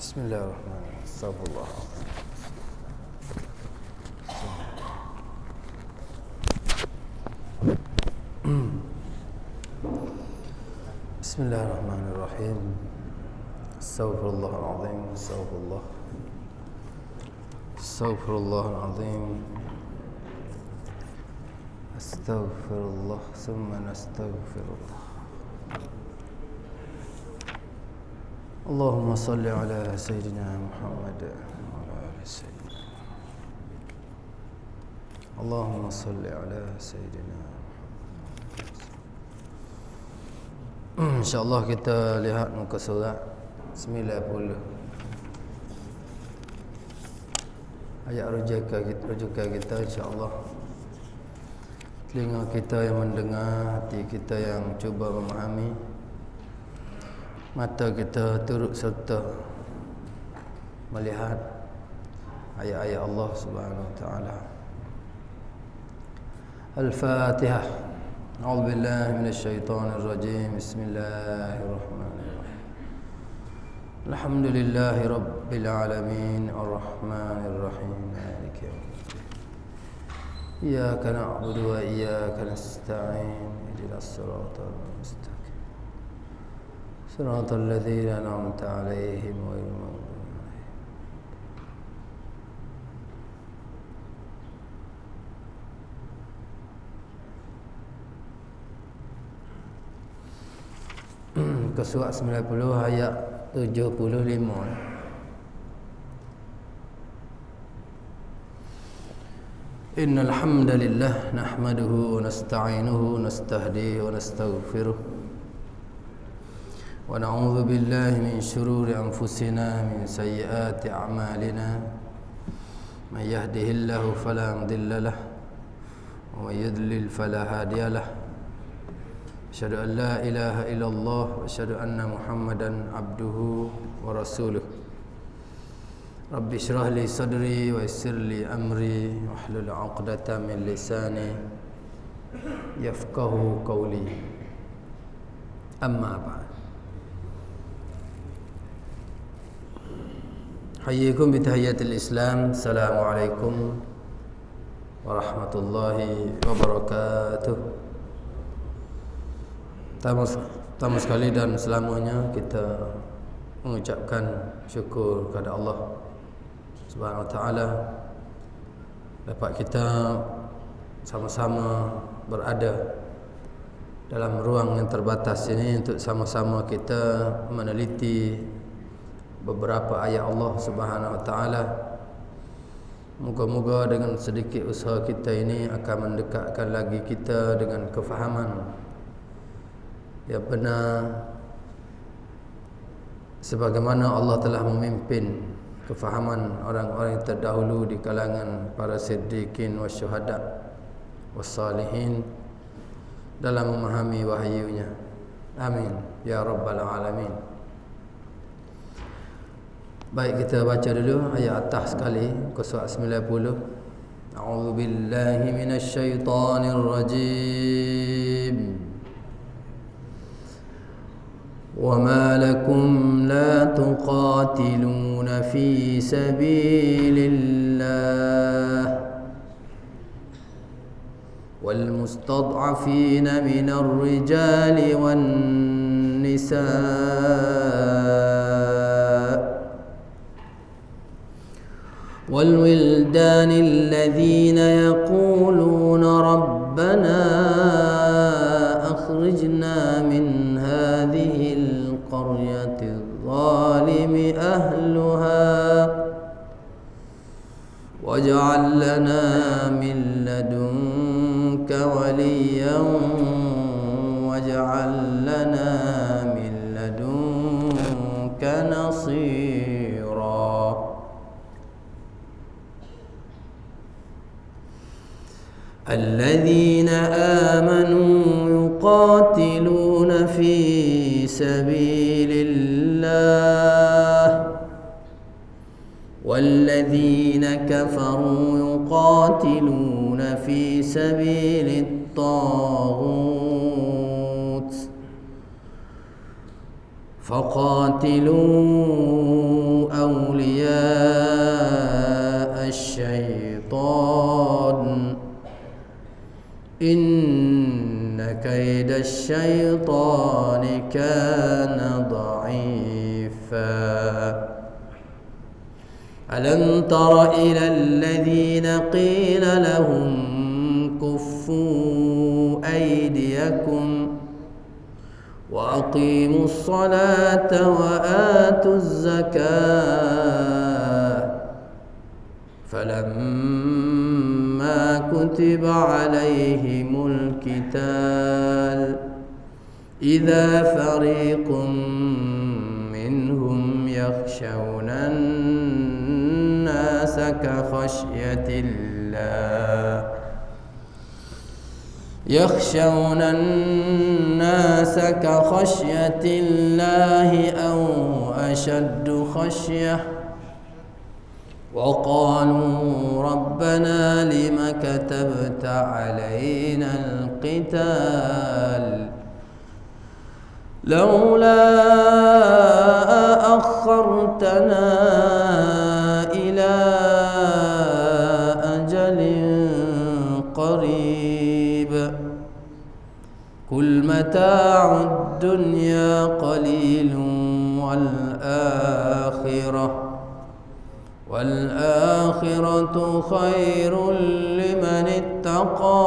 Bismillahirrahmanirrahim. Astagfirullah. Bismillahirrahmanirrahim. Astaghfirullahaladzim. Astaghfirullahaladzim. Astaghfirullah. Summa nastaghfirullah. Allahumma salli ala Sayyidina Muhammad wa ala ali Sayyidina. Allahumma salli ala Sayyidina. InsyaAllah kita lihat muka surat 90. Ayat rujukan kita insyaAllah. Telinga kita yang mendengar, hati kita yang cuba memahami, mata kita turut serta melihat ayat-ayat Allah Subhanahu wa taala. Al-Fatihah. A'udzu billahi minasyaitonir rajim. Bismillahirrahmanirrahim. Alhamdulillahi rabbil alamin, arrahmanir rahim, maliki yaumiddin. Iyyaka na'budu wa iyyaka nasta'in. Ihdinas siratal mustaqim. صراط الذين أنعمت عليهم غير المغضوب عليهم. Ke surat 90 ayat 75. Innal hamdalillah nahmaduhu wa nasta'inuhu wa nastahdihi wa nastaghfiruh. ونعوذ بالله من شرور أنفسنا من سيئات أعمالنا من يهده الله فلا مضل له ومن يضلل فلا هادي له أشهد أن لا إله إلا الله وأشهد أن محمدا عبده ورسوله رب اشرح لي صدري ويسر لي أمري واحلل عقدة من لساني يفقه قولي أما بعد. Hayyikum bitahiyatil Islam. Assalamualaikum warahmatullahi wabarakatuh. Pertama sekali dan selamanya kita mengucapkan syukur kepada Allah Subhanahu wa taala dapat kita sama-sama berada dalam ruang yang terbatas ini untuk sama-sama kita meneliti beberapa ayat Allah Subhanahu wa taala. Moga-moga dengan sedikit usaha kita ini akan mendekatkan lagi kita dengan kefahaman yang benar sebagaimana Allah telah memimpin kefahaman orang-orang yang terdahulu di kalangan para siddiqin wasyuhada wassalihin dalam memahami wahyunya. Amin ya rabbal alamin. Baik, kita baca dulu ayat atas sekali, muka surat 90. A'udzu billahi minasyaitonir rajim. Wa ma lakum la tuqatiluna fi sabilillah wal mustad'afina minar rijali wan nisaa والولدان الذين يقولون ربنا أخرجنا من هذه القرية الظالم أهلها واجعل لنا من لدنك وليا واجعل لنا من لدنك نصيرا. الذين آمنوا يقاتلون في سبيل الله والذين كفروا يقاتلون في سبيل الطاغوت فقاتلوا أولياء الشيطان إن كيد الشيطان كان ضعيفا ألم تر إلى الذين قيل لهم كفوا أيديكم وأقيموا الصلاة وآتوا الزكاة فلما كتب عليهم القتال إذا فريق منهم يخشون الناس كخشية الله يخشون الناس كخشية الله أو أشد خشية وقالوا ربنا لم كتبت علينا القتال لولا أخرتنا إلى أجل قريب قل متاع الدنيا قليل والآخرة خير لمن اتقى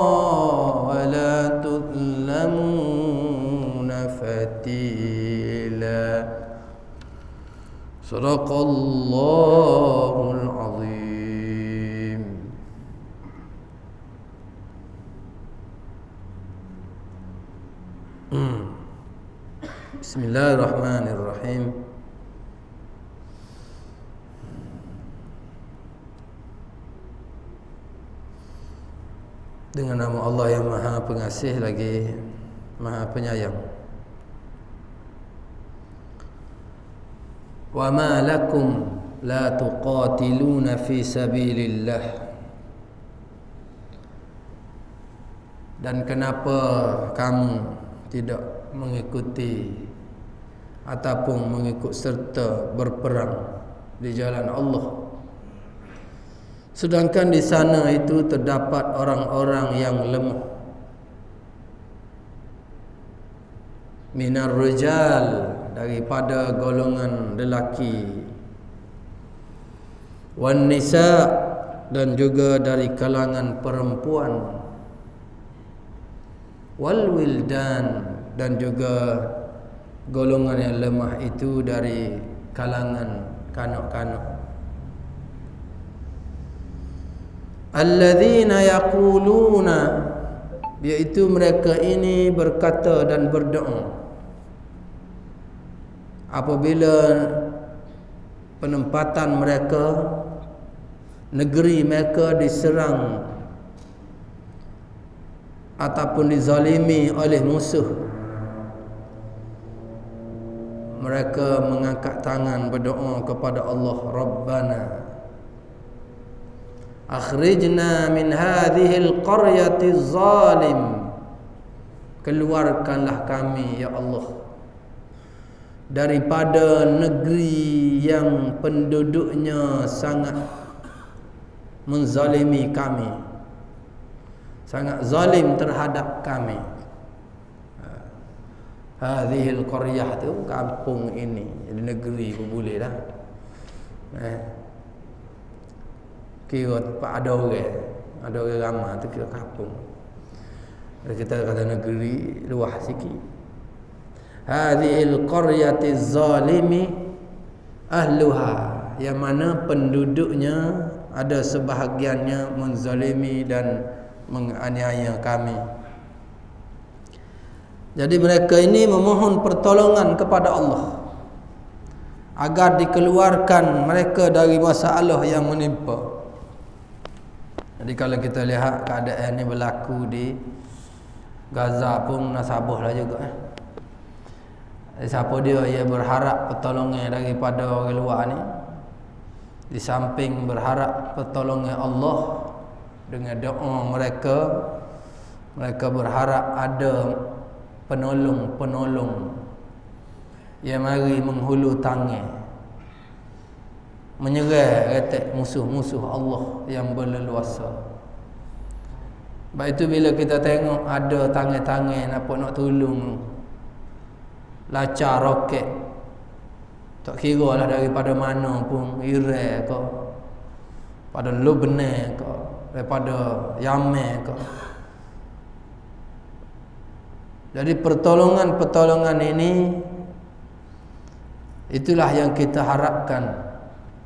ولا تظلمون فتيلا صدق الله العظيم. Bismillahirrahmanirrahim. Dengan nama Allah yang Maha Pengasih lagi Maha Penyayang. Wa ma lakum la tuqatiluna fi sabilillah. Dan kenapa kamu tidak mengikuti ataupun mengikut serta berperang di jalan Allah, sedangkan di sana itu terdapat orang-orang yang lemah, minar rijal, daripada golongan lelaki, wan nisa, dan juga dari kalangan perempuan, wal wildan, dan juga golongan yang lemah itu dari kalangan kanak-kanak. Alladzina yaquluna, iaitu mereka ini berkata dan berdoa apabila penempatan mereka, negeri mereka diserang ataupun dizalimi oleh musuh, mereka mengangkat tangan berdoa kepada Allah, Rabbana akhrijna min hadhil qaryati zalim, keluarkanlah kami ya Allah daripada negeri yang penduduknya sangat menzalimi kami, sangat zalim terhadap kami. Hadhil qaryah tu kampung ini, jadi negeri pun boleh dah. Kira tempat ada orang ramai tu kira kampung. Kalau kita kata negeri luas sikit. Hadhil qaryati zalimi ahluha, yang mana penduduknya ada sebahagiannya menzalimi dan menganiaya kami. Jadi mereka ini memohon pertolongan kepada Allah agar dikeluarkan mereka dari masalah yang menimpa. Jadi kalau kita lihat keadaan ini berlaku di Gaza pun nasabah lah juga. Siapa dia yang berharap pertolongan daripada orang luar ni, di samping berharap pertolongan Allah dengan doa mereka, mereka berharap ada penolong-penolong ia mari menghulu tangan menyerang retak musuh-musuh Allah yang berleluasa. Sebab itu bila kita tengok ada tangan-tangan apa nak tolong lacar roket, tak kira lah daripada mana pun, Iran ke, pada Lebanon ke, daripada Yaman ke. Jadi pertolongan-pertolongan ini itulah yang kita harapkan.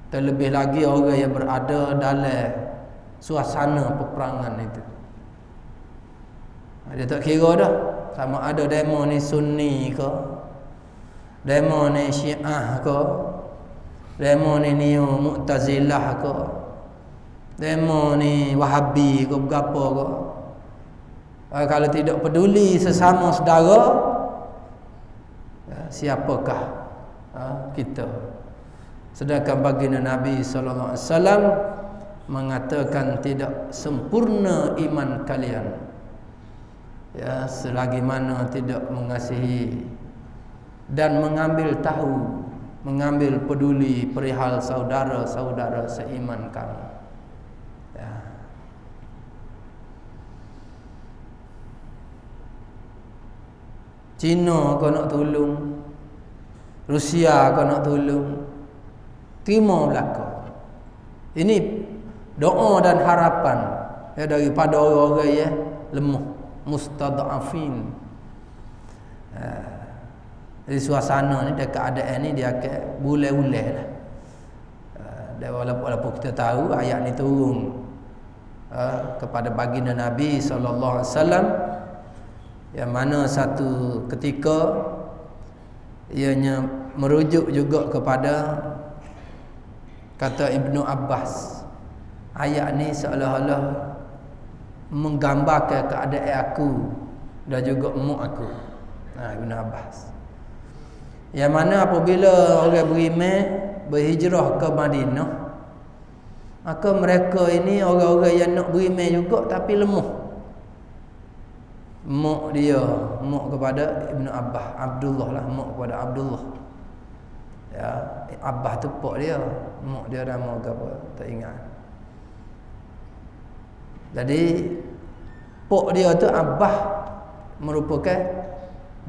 Terlebih lagi orang yang berada dalam suasana peperangan itu. Dia tak kira dah sama ada demo ni Sunni ke, demo ni Syiah ke, demo ni Neo Mu'tazilah ke, demo ni Wahabi ke, berapa ke. Kalau tidak peduli sesama saudara, siapakah kita? Sedangkan baginda Nabi sallallahu alaihi wasallam mengatakan tidak sempurna iman kalian, ya, selagi mana tidak mengasihi dan mengambil tahu, mengambil peduli perihal saudara-saudara seiman kamu. Ya. Cina kau nak tolong, Rusia kau nak tolong, terima belaka. Ini doa dan harapan ya daripada orang-orang yang lemah, mustad'afin. Jadi suasana ni dekat keadaan ni dia akan bulai-bulai lah. Dan walaupun kita tahu ayat ni turun kepada baginda Nabi sallallahu alaihi wasallam, yang mana satu ketika ianya merujuk juga kepada kata Ibnu Abbas. Ayat ni seolah-olah menggambarkan keadaan aku dan juga mak aku. Ibnu Abbas. Yang mana apabila orang beriman berhijrah ke Madinah, maka mereka ini orang-orang yang nak beriman juga tapi lemah. Mak kepada Ibnu Abbas, Abdullah lah, mak kepada Abdullah. Ya, Abbas tu pak dia, mak dia nama apa tak ingat. Jadi pak dia tu Abbas merupakan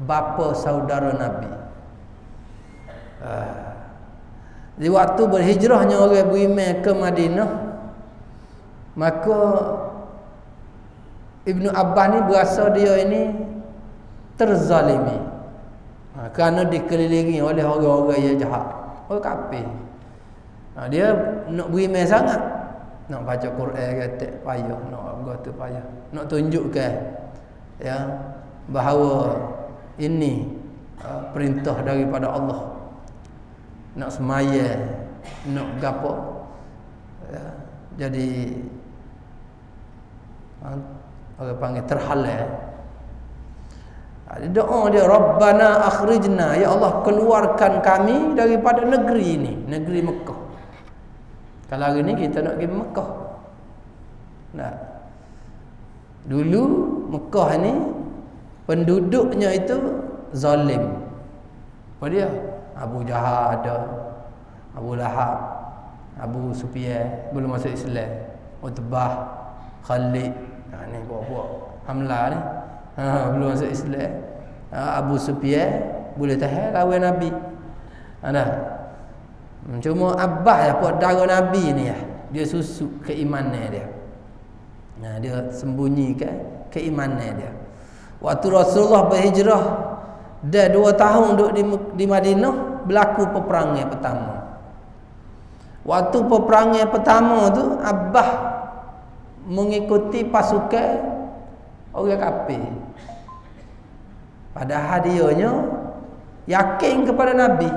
bapa saudara Nabi. Di waktu berhijrahnya orang beriman ke Madinah, maka Ibnu Abbas ni berasa dia ini terzalimi, kerana dikelilingi oleh orang-orang yang jahat, orang kafir. Dia nak beriman sangat, nak baca Quran kata payah, nak apa tu payah, nak tunjukkan ya bahawa ini perintah daripada Allah, nak semaya, nak gapo ya. Jadi orang panggil terhalang. Doa dia, Rabbana akhrijna, ya Allah keluarkan kami daripada negeri ini, negeri Mekah. Kalau hari ni kita nak pergi Mekah. Nah, dulu Mekah ni penduduknya itu zalim. Apa dia? Abu Jahal ada, Abu Lahab, Abu Sufyan belum masuk Islam, Utbah, Khalid, ni buat-buat hamlah ni, belum masuk Islam. Abu Sufyan boleh tahan lawan Nabi. Cuma Abbas ya, puak darah Nabi ni ya, dia susuk keimanan dia. Dia sembunyikan keimanan dia. Waktu Rasulullah berhijrah dah 2 tahun duduk di Madinah, berlaku peperangan pertama. Waktu peperangan pertama tu Abbas mengikuti pasukan orang kafir. Padahal dianya yakin kepada Nabi,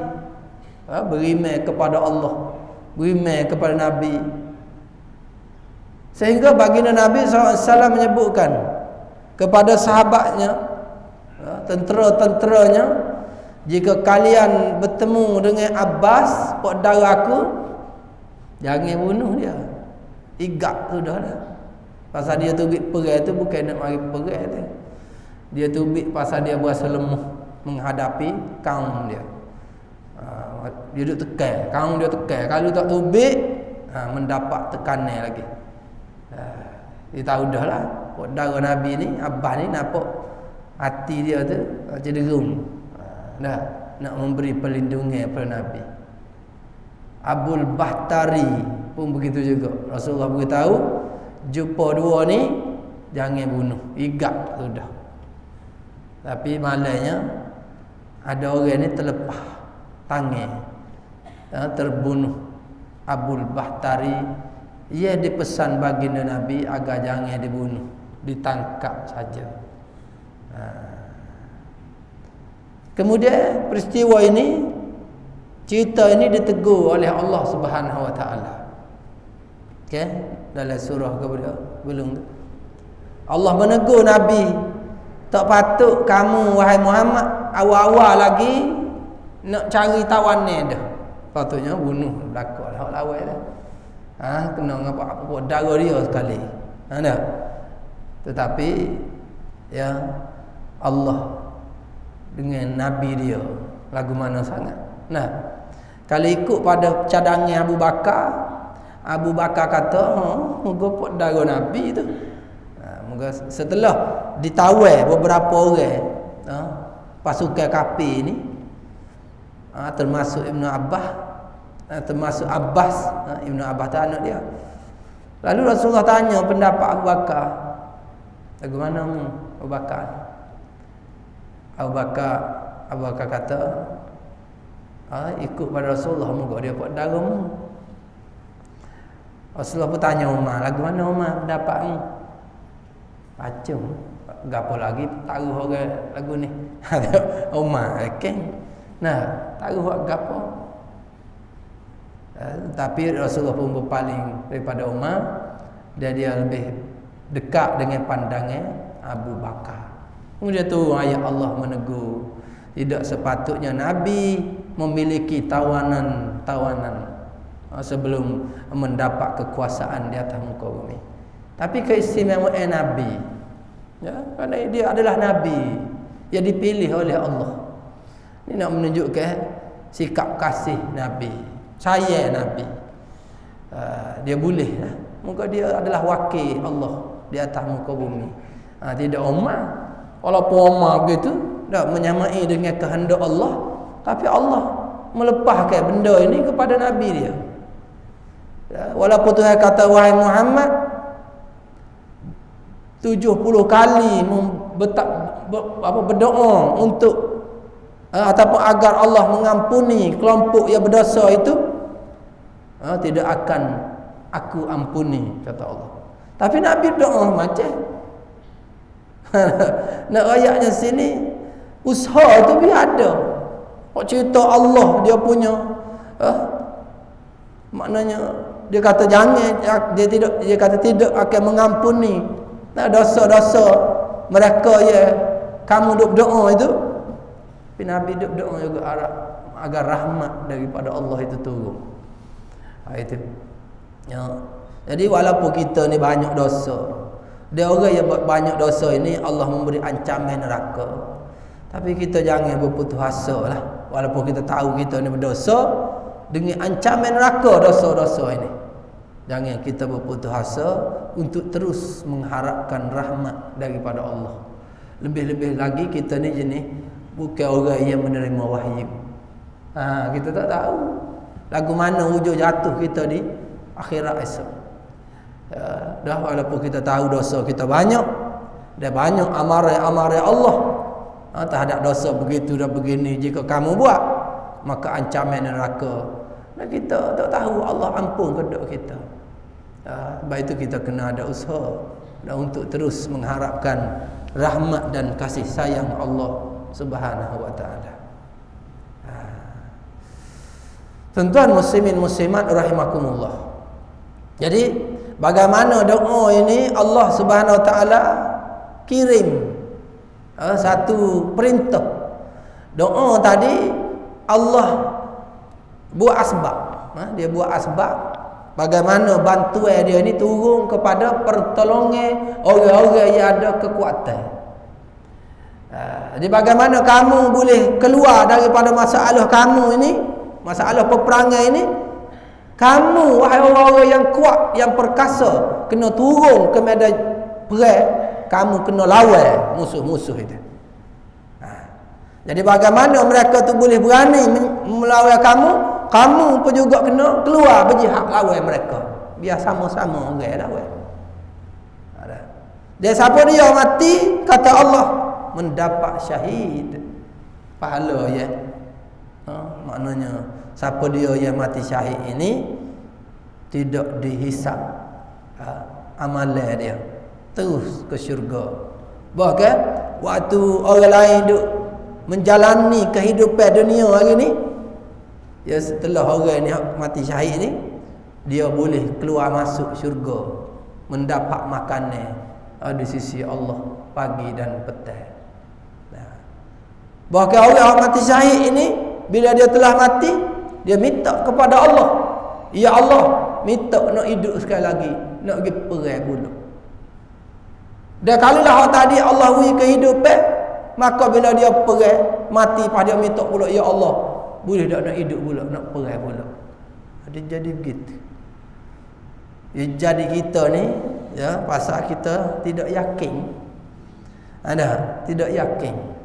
beriman kepada Allah, beriman kepada Nabi. Sehingga baginda Nabi SAW menyebutkan kepada sahabatnya, tentera-tenteranya, jika kalian bertemu dengan Abbas, saudara aku, jangan bunuh dia. Igak tu dah. Pasal dia tubik perang tu bukan nak mari perang tu. Dia tubik pasal dia berasa lemah menghadapi kaum dia. Dia duduk tekan, kaum dia tekan. Kalau tak tubik, mendapat tekanan lagi. Dia tahu dah lah, saudara Nabi ni, abah ni nampak hati dia tu cenderung nak memberi perlindungan kepada Nabi. Abul Bahtari pun begitu juga. Rasulullah beritahu, jumpa dua ni jangan bunuh, igat sudah. Tapi malainya ada orang ni terlepas tangan, terbunuh. Abul Bahtari, ia dipesan baginda Nabi agar jangan dibunuh, ditangkap saja. Kemudian peristiwa ini, cerita ini ditegur oleh Allah Subhanahu Wa Taala. Okey, dalam surah kepada belum tu, Allah menegur Nabi, tak patut kamu wahai Muhammad awal-awal lagi nak cari tawanan dah. Patutnya bunuh belakang hak lawan dah. Kena apa darah dia sekali. Tak? Tetapi ya Allah dengan Nabi dia lagu mana sangat. Kalau ikut pada cadangan Abu Bakar kata, moga pot darah Nabi tu. Moga setelah ditawar beberapa orang pasukan kafir ni, termasuk Ibnu Abbas, termasuk Abbas, Ibnu Abbas tu anak dia. Lalu Rasulullah tanya pendapat Abu Bakar. Bagaimana Abu Bakar? Abu Bakar kata, ikut pada Rasulullah, moga dia buat darahmu. Rasulullah pun tanya Umar, lagu mana Umar pendapatmu? Pacung, gapo lagi taruh orang lagu ni. Umar, okey. Taruh buat gapo? Tapi Rasulullah pun berpaling daripada Umar, dan dia lebih dekat dengan pandangan Abu Bakar. Kemudian tu ayat Allah menegur, tidak sepatutnya Nabi memiliki tawanan sebelum mendapat kekuasaan di atas muka bumi. Tapi keistimewaan Nabi, ya, kerana dia adalah Nabi yang dipilih oleh Allah. Ini nak menunjukkan sikap kasih Nabi, sayang Nabi. Dia boleh lah. Muka dia adalah wakil Allah di atas muka bumi. Tidak Umar. Walaupun Umar begitu, tak menyamai dengan kehendak Allah, tapi Allah melepaskan benda ini kepada Nabi dia. Walaupun Tuhan kata, wahai Muhammad 70 kali berdoa untuk ataupun agar Allah mengampuni kelompok yang berdosa itu, tidak akan aku ampuni, kata Allah. Tapi Nabi doa macam nak ayatnya sini, usaha tu biar ada. Kok cerita Allah dia punya, maknanya dia kata jangan, dia kata tidak akan mengampuni dosa-dosa mereka ya kamu duk doa itu. Tapi Nabi duk doa juga agar rahmat daripada Allah itu turun. Itu ya. Jadi walaupun kita ni banyak dosa, dia orang yang buat banyak dosa ini Allah memberi ancaman neraka, tapi kita jangan berputus asa lah. Walaupun kita tahu kita ni berdosa, dengan ancaman neraka dosa-dosa ini, jangan kita berputus asa untuk terus mengharapkan rahmat daripada Allah. Lebih-lebih lagi kita ni jenis bukan orang yang menerima wahyu. Kita tak tahu lagu mana hujung jatuh kita di akhirat esok. Dah walaupun kita tahu dosa kita banyak, dan banyak amaran-amaran Allah terhadap dosa begitu dan begini, jika kamu buat maka ancaman neraka. Dan kita tak tahu Allah ampun kedok kita. Sebab itu kita kena ada usaha dan untuk terus mengharapkan rahmat dan kasih sayang Allah Subhanahu wa taala. Tuan-tuan muslimin muslimat rahimakumullah. Jadi bagaimana doa ini Allah Subhanahu wa taala kirim satu perintah. Doa tadi Allah buat asbab. Dia buat asbab bagaimana bantuan dia ini turun kepada pertolongan orang-orang yang ada kekuatan. Jadi bagaimana kamu boleh keluar daripada masalah kamu ini Masalah peperangan ini, kamu wahai orang-orang yang kuat, yang perkasa, kena turun ke medan perang, kamu kena lawan musuh-musuh itu. Jadi bagaimana mereka tu boleh berani melawan kamu, kamu pun juga kena keluar berjihad lawan mereka. Biar sama-sama orang lawan. Dan siapa dia mati, kata Allah, mendapat syahid. Pahala ya. Maknanya siapa dia yang mati syahid ini tidak dihisap amalan dia, terus ke syurga. Bahkan waktu orang lain duk menjalani kehidupan dunia hari ni, ya setelah orang ni mati syahid ni, dia boleh keluar masuk syurga, mendapat makanan di sisi Allah pagi dan petang. Bahkan orang mati syahid ini, bila dia telah mati, dia minta kepada Allah, ya Allah, minta nak hidup sekali lagi, nak pergi perang pula. Dan kalau lah tadi Allah beri kehidupan, maka bila dia perang mati, pada dia minta pula, ya Allah, boleh tak nak hidup pula, nak perang pula. Dia jadi begitu. Ya, jadi kita ni, ya, pasal kita tidak yakin. Tidak yakin.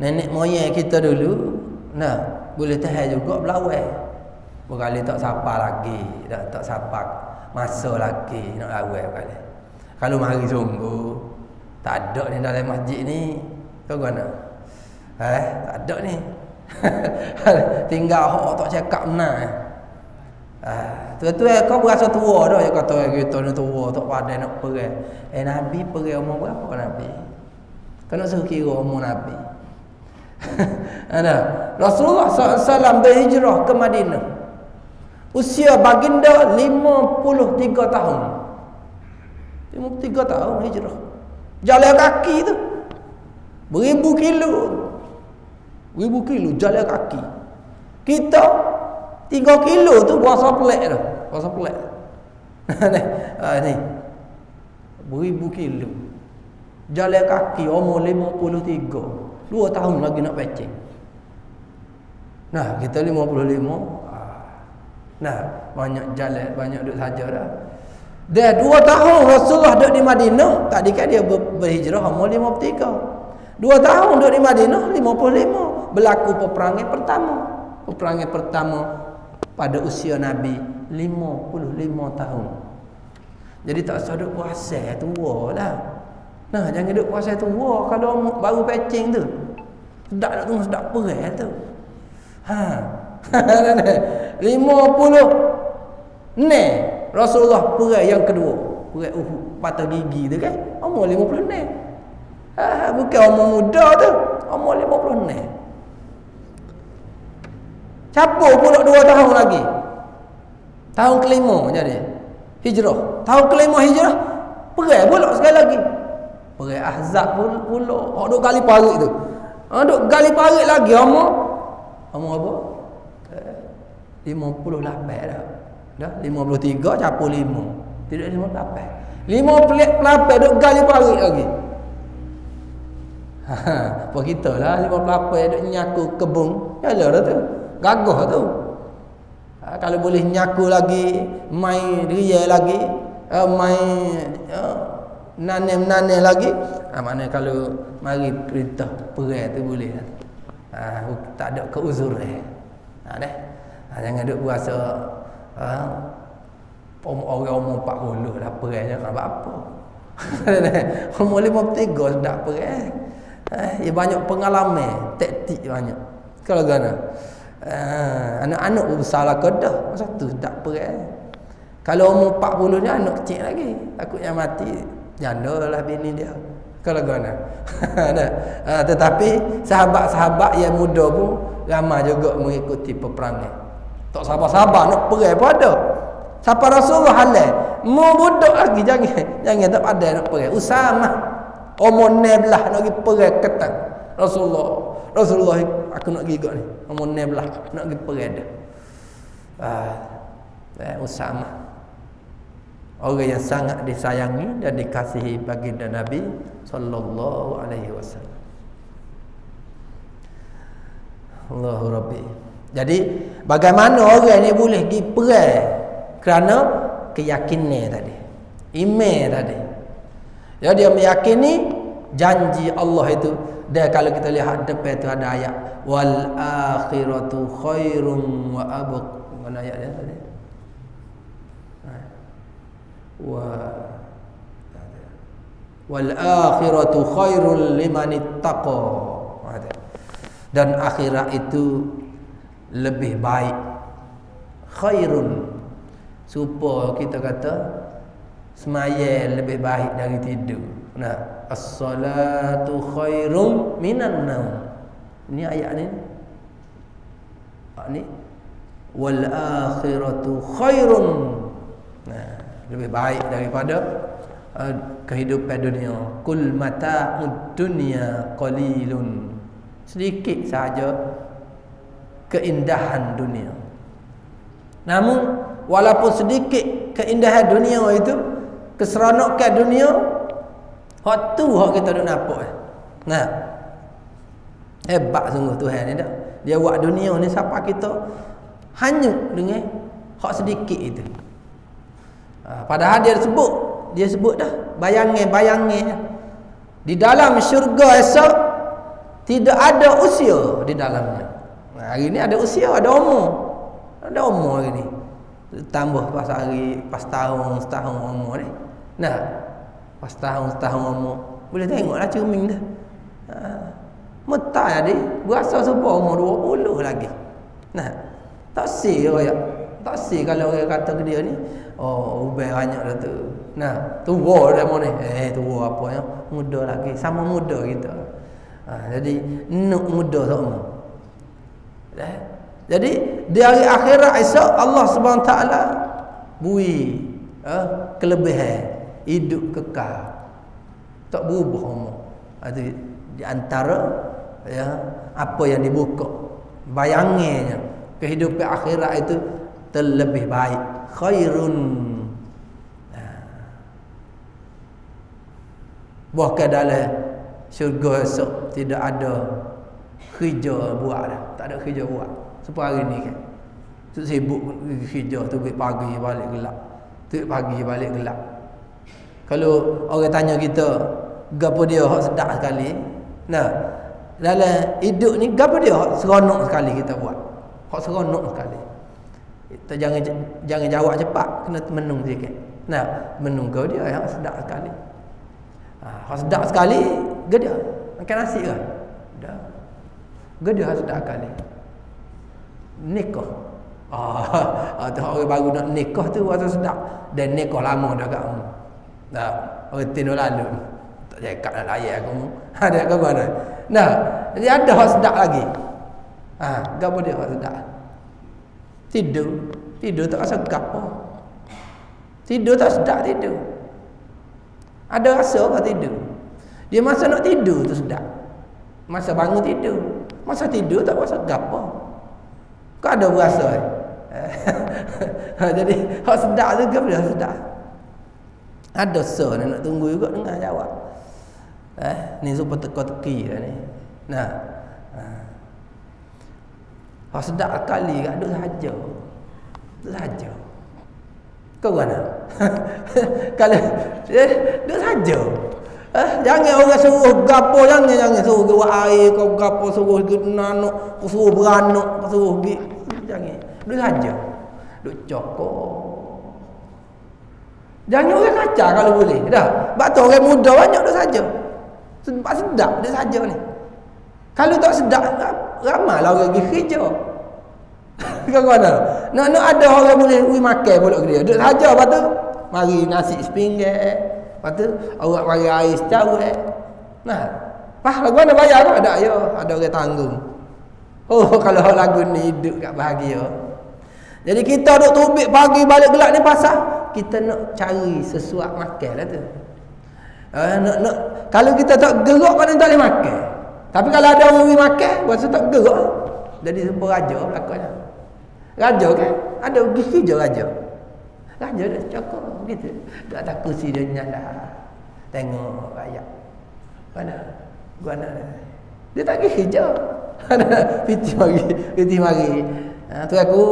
Nenek moyang kita dulu, boleh tahan juga berlawan. Berkali tak sapa lagi, tak sapa masa lagi nak lawan berkali. Kalau mari sungguh, tak ada ni dalam masjid ni. Kau mana? Tak ada ni. Tinggal hok tak cakap benar. Tuan-tuan, kau berasa tua dah, dia kata kita ni tua, tak pandai nak perang. Nabi perang umur berapa Nabi? Kau nak suruh kira umur Nabi. Rasulullah SAW berhijrah ke Madinah, usia baginda 53 tahun. 53 tahun hijrah. Jalan kaki tu beribu kilo jalan kaki. Kita 3 kilo tu puasa pelik dah. Puasa pelik. Ni beribu kilo jalan kaki, umur 53. 2 tahun lagi nak pecing. Kita 55. Banyak jalan, banyak duduk saja dah. Dia 2 tahun Rasulullah duduk di Madinah. Tadi kan dia berhijrah umur 53. 2 tahun duduk di Madinah 55. Berlaku peperangan pertama. Peperangan pertama pada usia Nabi 55 tahun. Jadi tak usah duduk puasa tua lah. Jangan duduk puasa tua kalau baru pecing tu. Sedap nak tunggu sedap perang tu. 50 ni Rasulullah perang yang kedua, perang Uhud, patah gigi tu kan, umur 50 ni. Bukan umur muda tu, umur 50 ni. Capur pula 2 tahun lagi. Tahun kelima jadi hijrah. Tahun kelima hijrah, perang pula sekali lagi. Perang Ahzab pula. Duk gali parit tu. Duk gali parit lagi umur apa? 58 dah. 53 capur 5. Tidak 58. 58 duk gali parit lagi. Apa kita lah 58 duk nyaku kebun. Yalah dah tu. Gagah tu. Kalau boleh nyaku lagi, main ria lagi, main nanem lagi, maknanya kalau mari perintah perang tu boleh lah. Tak ada keuzuran. Jangan duk berasa orang umur 40 dah perang jangan apa-apa. Umur 53 dah perang. Ya banyak pengalaman, taktik banyak. Kalau gana anak-anak besar lah kedah, masa tu tak perang. Kalau umur 40 ni anak kecil lagi, takutnya mati. Janda lah bini dia. Kalau gana. Tetapi sahabat-sahabat yang muda pun ramai juga mengikuti peperangan. Tak sabar-sabar nak perang pun ada. Siapa Rasulullah halal, mau budak lagi jangan tak pandai nak perang. Usamah umur 16 nak pergi perang ketat. Rasulullah aku nak pergi ni. Umur 16 nak pergi perang dah. Usamah orang yang sangat disayangi dan dikasihi baginda Nabi sallallahu alaihi wasallam. Allahu Rabbi. Jadi bagaimana orang ni boleh pergi perang kerana keyakinan tadi, iman tadi. Ya, dia meyakini janji Allah itu. Dan kalau kita lihat depan tu ada ayat wal akhiratu khairum wa abq. Mana ayat dia tadi? Wal akhiratu khairul liman ittaqa. Dan akhirat itu lebih baik. Khairun, supaya kita kata semaya lebih baik dari tidur. Nah, as-salatu khairum minan naum. Ini ayat ni. Ni wal akhiratu khairun. Nah, lebih baik daripada kehidupan dunia. Kul mata'ud dunya qalilun. Sedikit saja keindahan dunia. Namun walaupun sedikit keindahan dunia itu, keseronokan dunia, hak tu hak kita duk nampak. Nah, hebat sungguh Tuhan ni dah. Dia buat dunia ni siapa kita hanyut dengan hak sedikit itu. Padahal dia sebut dah bayangan di dalam syurga esok tidak ada usia di dalamnya. Hari ni ada usia, ada umur. Ada umur hari ni. Tambah pas hari, pas tahun, setahun umur ni. Nah, pas tahun, setahun umur. Boleh tengoklah cermin dah. Metai adik, berasa sebab umur 20 lagi. Nah, tak si royak. Tak si kalau orang kata ke dia ni, oh, ubah banyak dah tu. Nah, tua dah mana? Tua apa ya? Muda lagi, sama muda kita. Jadi nuk muda sama. Jadi di hari akhirat esok Allah Subhanahu taala bui kelebihan hidup kekal. Tak berubah umur. Itu di antara ya apa yang dibuka. Bayangannya kehidupan akhirat itu terlebih baik, khairun. Bahkan dalam syurga esok tidak ada kerja buat dah. Tak ada kerja buat. Seperti hari ni kan. Tu sibuk kerja tu pagi balik gelap. Tu pagi balik gelap. Kalau orang tanya kita, gapo dia hak sedap sekali? Nah, dalam hidup ni gapo dia hak seronok sekali kita buat? Hak seronok sekali. Kita jangan jawab cepat, kena menung sikit. Nah, menunggu dia yang sedap sekali. Hak sedap sekali, gedia. Makan nasi ke? Dah. Gedia sedap sekali. Nikah. Tu orang baru nak nikah tu rasa sedap. Dan nikah lama dah kat. Dah, orang tino lalu. Tak cakap nak layak aku. Ada ke mana? Nah, jadi ada hak sedap lagi. Gapo dia hak sedap? Tidur tak rasa gapo. Tidur tak sedap tidur. Ada rasa ke tidur? Dia masa nak tidur tu sedap. Masa bangun tidur. Masa tidur tak rasa gapo. Kau ada berasa jadi hak sedap tu ke dia sedap. Ada so nak tunggu juga dengar jawab. Ni super teka-teki dah ni. Nah. Hak sedap kali kat duk saja. Duk saja. Kau mana? Kalau duk saja. Jangan orang suruh gapo, jangan suruh buat air, kau gapo suruh nanuk, suruh beranak, suruh pergi. Jangan. Duk saja. Duk cokok. Jangan orang kacau kalau boleh. Dah. Sebab tu orang muda banyak duk saja. Sebab sedap duk saja ni. Kalau tak sedap, ramailah orang pergi kerja. Kau mana? Nak ada orang boleh makan pula ke dia. Duk saja lepas tu mari nasi sepinggir. Lepas tu awak bagi air secawek. Nah, lagu mana bayar ke? Ada ya, ada orang tanggung. Oh, kalau lagu ni hidup kat bahagia. Jadi kita duk tubik pagi balik gelap ni pasal kita nak cari sesuap makan lah tu. Nak kalau kita tak gerak mana tak boleh makan. Tapi kalau ada orang pergi makan, rasa tak gerak. Jadi sebuah raja belakangnya. Raja kan? Ada pergi kerja raja. Raja dah cakap begitu. Di atas kursi dia nyala. Tengok rakyat. Mana? Dia tak pergi kerja. Piti mari. Tu aku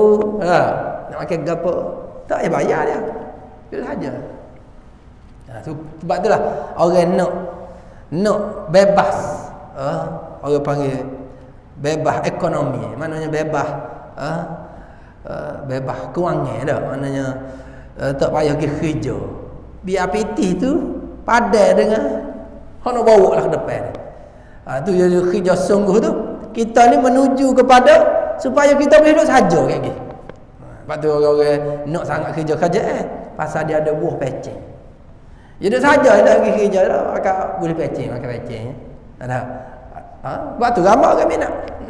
nak makan gapo? Tak payah bayar dia. Dia saja. Sebab itulah orang nak bebas. Orang panggil bebas ekonomi. Maknanya bebas bebas kewangan dah. Maknanya tak payah pergi kerja. Biar piti tu padan dengan hok nak bawa lah ke depan. Tu jadi kerja sungguh tu. Kita ni menuju kepada supaya kita boleh hidup saja kayak gitu. Sebab tu orang-orang nak sangat kerja pasal dia ada buah pecing. Dia duduk saja dia pergi kerja dah, akak boleh pecing, makan pecing. Ada. Sebab tu ramai orang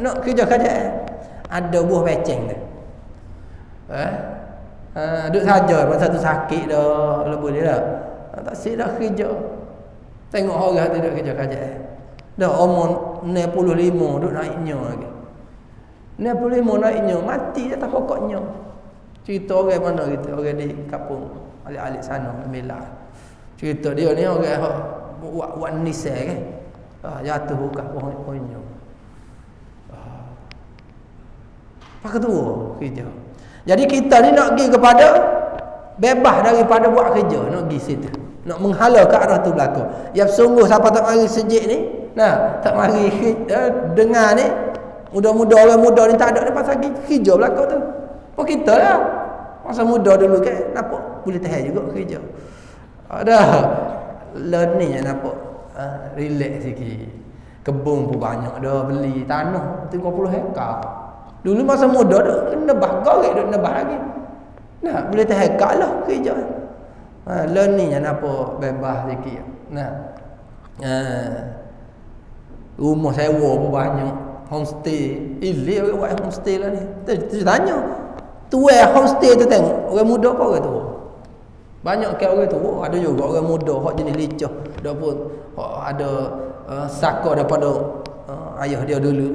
nak kerja ada buah pecing tu. Duduk saja masa tu sakit dah, boleh dah. Tak sik dah kerja. Tengok orang tu duduk kerja. Dah umur 65 duduk naiknya lagi. 65 naiknya, mati dah tak pokoknya. Cerita orang mana gitu, orang di kampung alik-alik sana Mela. Cerita dia ni orang buat nisai kan. Jatuh buka pohonnya. Pakai tua kerja. Jadi kita ni nak pergi kepada bebas daripada buat kerja, nak pergi situ. Nak menghala ke arah tu belakang. Yang sungguh siapa tak mari sejik ni, tak mari dengar ni, muda-muda orang muda ni tak ada ni pasal kerja belakang tu. Apa kita lah. Masa muda dulu kan, nampak boleh tahan juga kerja. Ada learning yang nampak relax sikit. Kebun pun banyak dah, beli tanah 30 hektar. Dulu masa muda tu nebah gorek duk nebah lagi. Boleh tahan lah kerja. Learning yang nampak bebas sikit. Rumah sewa pun banyak, homestay. Ilik orang buat homestay lah ni. Tu tanya. Tuai homestay tu tengok orang muda apa orang tua. Banyak ke orang tua, ada juga orang muda hak jenis licah. Dak pun ada saka daripada ayah dia dulu.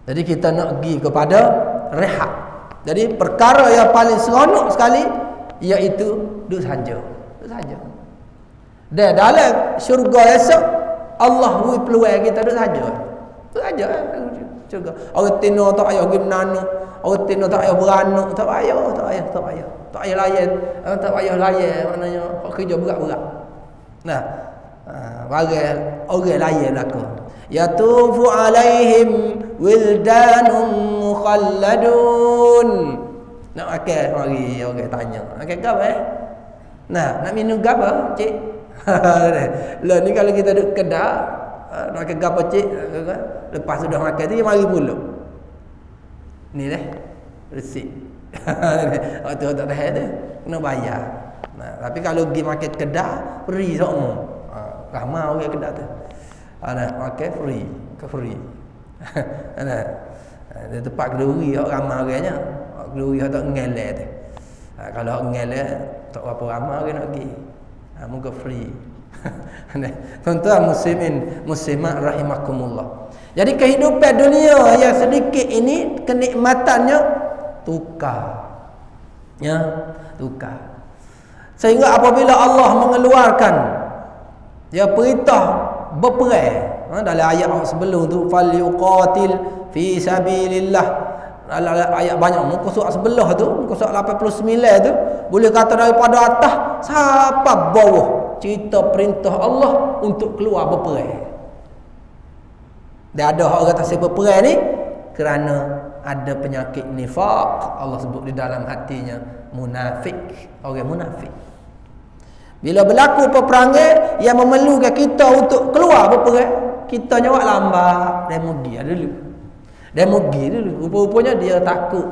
Jadi kita nak pergi kepada rehat. Jadi perkara yang paling seronok sekali iaitu duduk saja. Duduk saja. Dan dalam syurga esok Allah beri peluang kita duduk saja. Duduk saja syurga. Orang tino tak payah pergi menanuk, orang tino tak payah beranak, tak payah. Tak payah layan, maknanya hak kerja berat-berat. Barang orang layan belakang. Yatufu alaihim wildanum mukhalladun. Nak makan mari orang tanya. Makan apa nak minum apa, cik? Lah ni kalau kita duduk kedai, nak makan apa, cik? Lepas sudah makan tu dia mari pula. Ni resit. Waktu tak tahan tu kena bayar. Tapi kalau pergi makan kedai free semua. Ramai orang kedai tu. Makan free. Dia tempat kenduri ramai orangnya. Kenduri tak ngelak tu. Kalau ngelak tak berapa ramai orang nak pergi. Moga free. Tuan-tuan muslimat rahimakumullah. Jadi kehidupan dunia yang sedikit ini kenikmatannya tukar. Tukar. Sehingga apabila Allah mengeluarkan perintah berperang dalam ayat sebelum tu falyuqatil fi sabilillah, ayat banyak muka surat sebelah tu, muka surat 89 tu boleh kata daripada atas sampai bawah cerita perintah Allah untuk keluar berperang. Dan ada orang kata berperang ni kerana ada penyakit nifaq. Allah sebut di dalam hatinya munafik, orang munafik. Bila berlaku peperangan yang memerlukan kita untuk keluar berperang, kita jawab lambat dan mugi dulu. Rupa-rupanya dia takut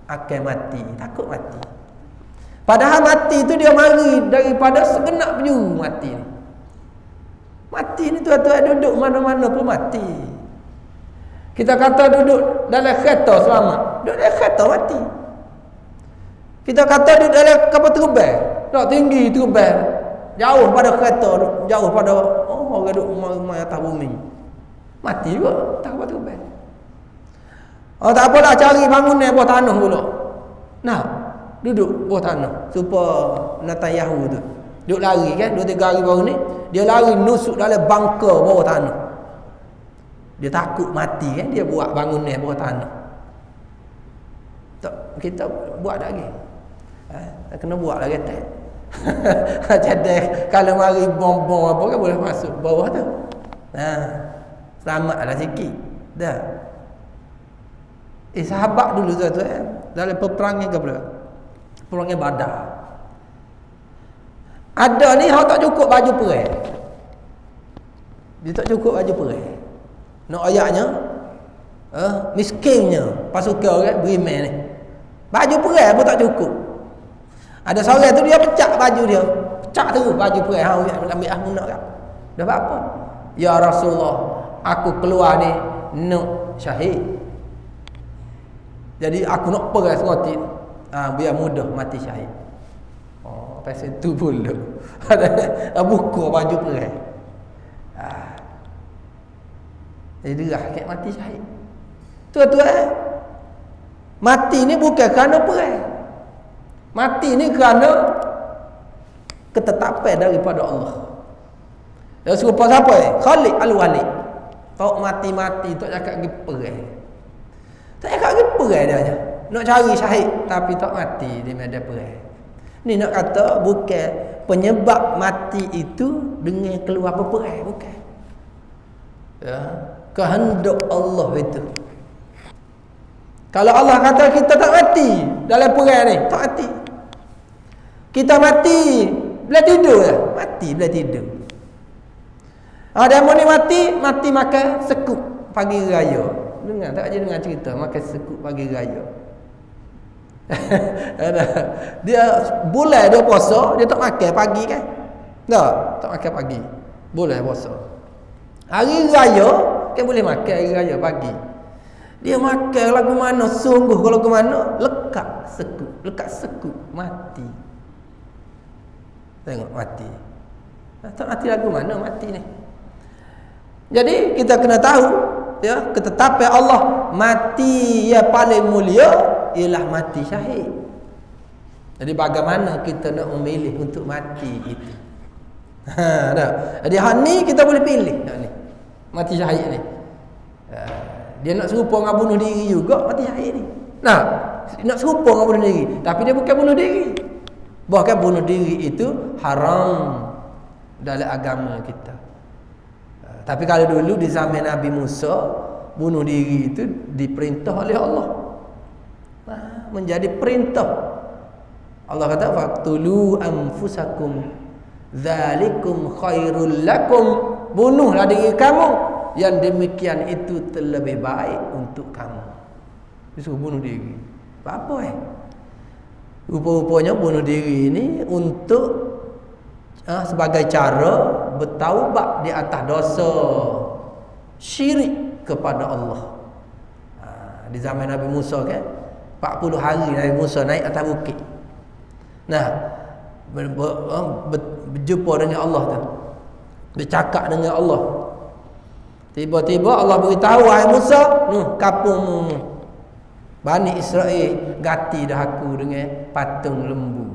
akan mati, takut mati. Padahal mati itu dia mari daripada segenap penjuru mati ni. Mati ni tuan-tuan duduk mana-mana pun mati. Kita kata duduk dalam kereta selamat, duduk dalam kereta mati. Kita kata duduk dalam kapal terbang, tak tinggi terbang, jauh pada kereta, jauh pada orang duduk rumah atas bumi, mati juga tak kapal terbang. Tak apalah cari bangunan bawah tanah pula. Duduk bawah tanah. Supaya Netanyahu tu duduk lari kan 2-3 hari baru ni, dia lari nusuk dalam bunker bawah tanah. Dia takut mati kan, dia buat bangunan bawah tanah. Tak, kita buat lagi. Kena buat lagi tak. Jadi kalau mari bom-bom apa kan boleh masuk bawah tu. Selamatlah sikit. Dah. Sahabat dulu tu dalam peperangan ke apa? Peperangan Badar. Ada ni hang tak cukup baju perang. Dia tak cukup baju perang. Nak ayatnya miskinnya pasukan orang beriman ni. Baju perang pun tak cukup. Ada seorang tu dia pecah baju dia. Pecah terus baju perang hang ambil nak kan. Dah apa? Ya Rasulullah, aku keluar ni nak syahid. Jadi aku nak perang sengotik. Biar mudah mati syahid. Pasal tu pula ada buka baju perang. Jadi derah kat mati syahid. Tuan-tuan, mati ni bukan kerana perang. Mati ni kerana ketetapan daripada Allah. Dan serupa siapa Khalid Al-Walid. Tak mati-mati tak cakap pergi perang. Tak cakap pergi perang dia. Nak cari syahid tapi tak mati di medan perang. Ni nak kata bukan penyebab mati itu dengan keluar peperang, bukan. Ya, kehendak Allah itu. Kalau Allah kata kita tak mati dalam perang ni, tak mati. Kita mati bila tidur lah. Mati bila tidur. Ada ni mati makan sekuk pagi raya. Dengar tak je dengar cerita makan sekuk pagi raya. Dia bulan dia puasa, dia tak makan pagi kan? Tak makan pagi. Bulan puasa. Hari raya kan boleh makan hari raya pagi. Dia makan lagu mana sungguh kalau ke mana lekat sekuk mati. Tengok mati. Tak mati lagu mana mati ni. Jadi kita kena tahu ya, ketetapan Allah mati yang paling mulia ialah mati syahid. Jadi bagaimana kita nak memilih untuk mati itu? Dah. Jadi hal ni kita boleh pilih ni. Mati syahid ni. Dia nak serupa dengan bunuh diri juga mati syahid ni. Nak serupa dengan bunuh diri, tapi dia bukan bunuh diri. Bahkan bunuh diri itu haram dalam agama kita. Tapi kalau dulu di zaman Nabi Musa, bunuh diri itu diperintah oleh Allah. Menjadi perintah. Allah kata faqtulu anfusakum dzalikum khairul lakum. Bunuhlah diri kamu, yang demikian itu terlebih baik untuk kamu. Disuruh bunuh diri. Apa rupa-rupanya bunuh diri ini untuk sebagai cara bertaubat di atas dosa syirik kepada Allah. Di zaman Nabi Musa kan 40 hari Nabi Musa naik atas bukit. Berjumpa dengan Allah tu. Bercakap dengan Allah. Tiba-tiba Allah beritahu, wahai Musa, kapungmu Bani Israel ganti dah aku dengan patung lembu.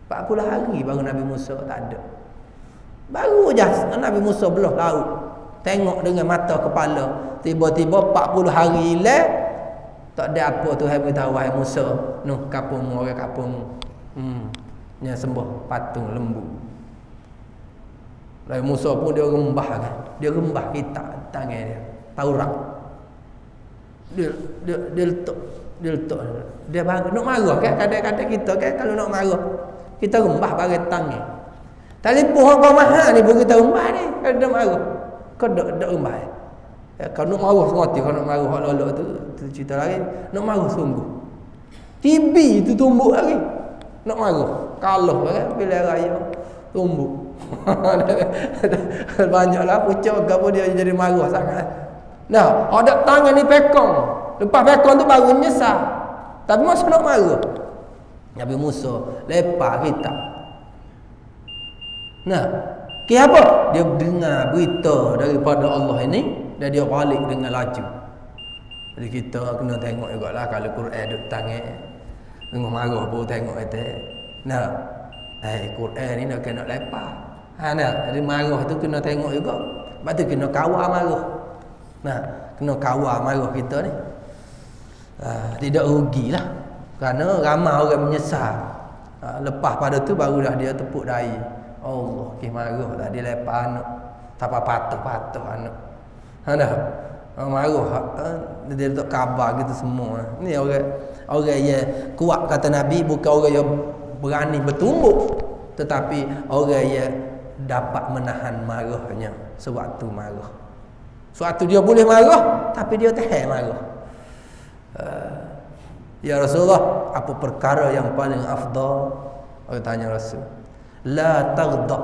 40 hari baru Nabi Musa tak ada. Baru je Nabi Musa belah laut, tengok dengan mata kepala. Tiba-tiba 40 hari hilang, tak ada apa Tuhan beritahu, wahai Musa, kapungmu, orang kapungmu yang sembah patung lembu. Nabi Musa pun dia rembah kan. Dia rembah kitab tangan dia, Taurat. Dia letak. Dia bagi nak marah kan, kadang-kadang kita kan kalau nak marah kita rembah bagi tangan. Telefon hang mahal ni pun kita rembah ni. Kalau dah marah kau dak rembah. Kalau nak marah sengaja, kalau nak marah hak lolok tu cerita lagi. Nak marah sungguh. TV tu tumbuk lagi. Nak marah kalah kan bila raya tumbuk. Banyaklah pucuk gapo dia jadi marah sangat. Ada tangan ni pekong. Lepas pekong tu baru nyesal. Tapi masa nak marah Nabi Musa lepas kita. Apa? Dia dengar berita daripada Allah ini dan dia balik dengan laju. Jadi kita kena tengok jugalah kalau Quran duduk tangan. Tengok marah pun tengok kata. Quran ni nak kena lepas. Jadi marah tu kena tengok juga. Lepas tu kena kawal marah. Nah, kena kawal marah kita ni. Tidak rugilah. Kerana ramai orang menyesal. Lepas pada tu barulah dia tepuk dahi. Allah, marah tadi lepas anak. Tak patah-patah anak. Dah. Marah. Dia tak khabar gitu semua. Ni orang yang kuat kata Nabi, bukan orang yang berani bertumbuk, tetapi orang yang dapat menahan marahnya sewaktu marah. Sewaktu dia boleh marah, tapi dia tahan marah. Ya Rasulullah, apa perkara yang paling afdal? Orang tanya Rasul. La taghdab.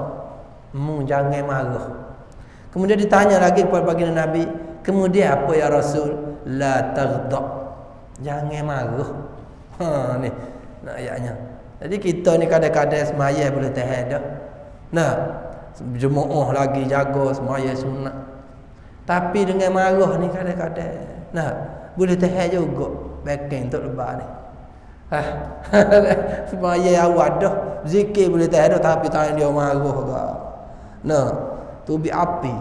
Jangan marah. Kemudian ditanya lagi kepada baginda Nabi, kemudian apa ya Rasul? La taghdab. Jangan marah. Ni nak ayatnya. Jadi kita ni kadang-kadang semaya boleh tahan dah. Nah, jemaah lagi jaga semaya sunat. Tapi dengan marah ni kadang-kadang boleh tahan juga backing untuk lebar ni. Semaya awal dah, zikir boleh tahan dah, tapi tangan dia marah ke. Nah, tu bi api.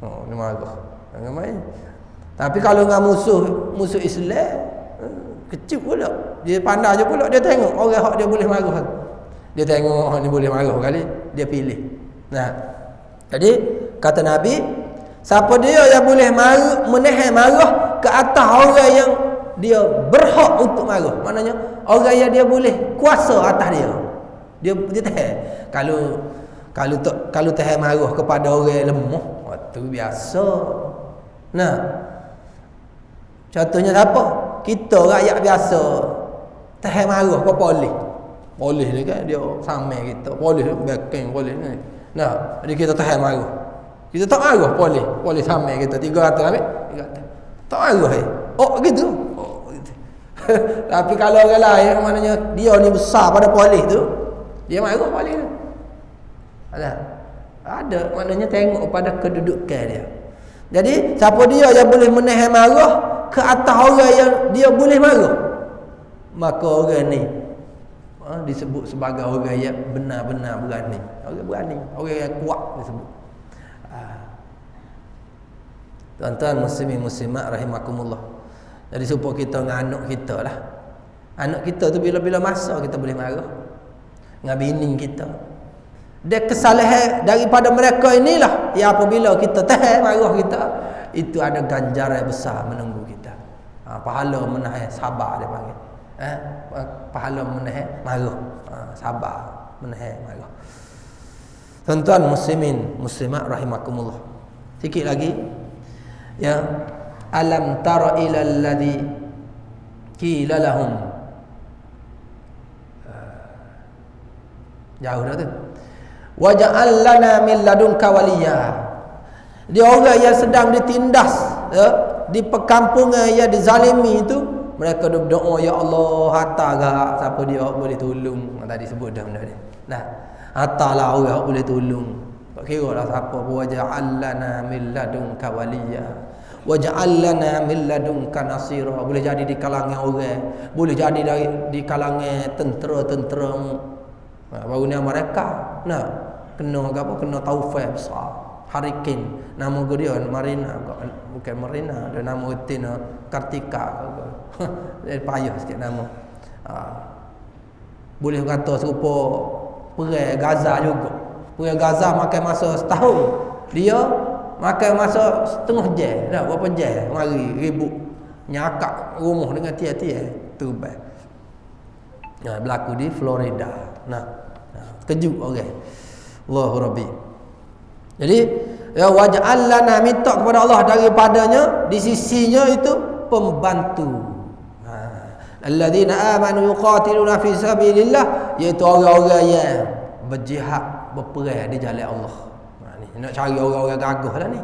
Dia marah. Jangan main. Tapi kalau dengan musuh Islam, kecil pula. Dia pandai je pula, dia tengok orang hak dia boleh marah. Dia tengok hak ni boleh marah kali, dia pilih. Nah. Jadi kata Nabi, siapa dia yang boleh menahan marah ke atas orang yang dia berhak untuk marah. Maknanya orang yang dia boleh kuasa atas dia. Dia tahan. Kalau tahan marah kepada orang lemah, waktu biasa. Nah. Contohnya siapa? Kita rakyat biasa tahan marah ke polis. Polis ni kan dia sama kita. Polis backing polis ni. Nah, jadi kita tahan marah. Kita tak marah polis. Polis sama kita 300 ambil 300. Tak marah gitu. Gitu. Tapi kalau orang lain maknanya dia ni besar pada polis tu, dia marah polis tu. Ada maknanya tengok pada kedudukan dia. Jadi siapa dia yang boleh menahan marah ke atas orang yang dia boleh marah, maka orang ni disebut sebagai orang yang benar-benar berani. Orang berani, orang yang kuat disebut. Tuan-tuan muslimin muslimat rahimakumullah. Jadi supaya kita dengan anak kita lah. Anak kita tu bila-bila masa kita boleh marah dengan bini kita. Dia kesalahan daripada mereka inilah yang apabila kita tahan marah kita, itu ada ganjaran besar menunggu kita. Pahala menahan sabar dia panggil. Pahala menahan marah. Sabar menahan marah. Tuan-tuan muslimin muslimat rahimakumullah. Sikit lagi. Ya, alam tara ilal ladzi qila lahum. Jauh dah tu. Waja'al lana min ladunka waliya. Dia orang yang sedang ditindas di perkampungan yang dizalimi itu, mereka berdoa, ya Allah, hantarlah siapa dia boleh tolong. Tadi sebut dah benda ni. Nah, hantarlah orang boleh tolong. Tak kira lah siapa. Waja'al lana min ladunka waliya. Waja'al lana min ladunka nasira. Boleh jadi di kalangan orang, boleh jadi di kalangan tentera-tentera. Baru ni mereka kena apa, kena taufik besar. Harikin nama dia Marina, bukan Marina, ada nama Tina Kartika. Dia payah sikit nama. Boleh kata serupa perang Gaza juga. Perang Gaza makan masa setahun, dia makan masa setengah jam. Dah berapa jam mari ribut nyakak rumah dengan tiap-tiap tu bang. Berlaku di Florida. Kejut orang. Allahu Rabbi. Jadi ya waj'al lana, minta kepada Allah daripadanya, di sisinya itu pembantu. Alladzina amanu yuqatiluna fi sabilillah, iaitu orang-orang yang berjihad, berperang di jalan Allah. Ni nak cari orang-orang gagah lah ni.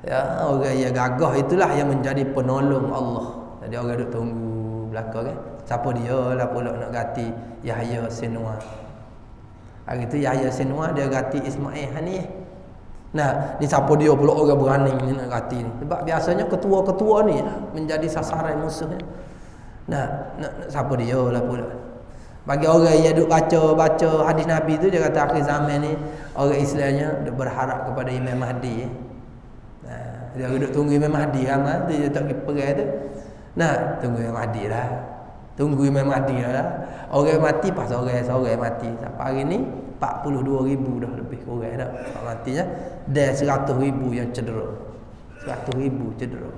Ya, orang yang gagah itulah yang menjadi penolong Allah. Jadi orang duk tunggu belakang kan. Siapa dia lah pula nak ganti Yahya Sinwar. Hari tu Yahya Sinwar dia ganti Ismail Haniyeh. Nah, ni siapa dia pula orang berani ni nak ganti ni. Sebab biasanya ketua-ketua ni menjadi sasaran musuhnya. Nah, siapa dia lah pula. Bagi orang yang duk baca hadis Nabi tu, dia kata akhir zaman ni orang Islamnya duk berharap kepada Imam Mahdi. Nah, dia duduk tunggu Imam Mahdi ramai dia tak pergi perang tu. Nah, tunggu Imam Mahdi lah. Tunggu Imam Mahdi lah. Orang mati pas orang mati. Sampai hari ni 42,000 dah lebih orang dah. Tak matinya. Dan 100,000 yang cedera. 100,000 cedera.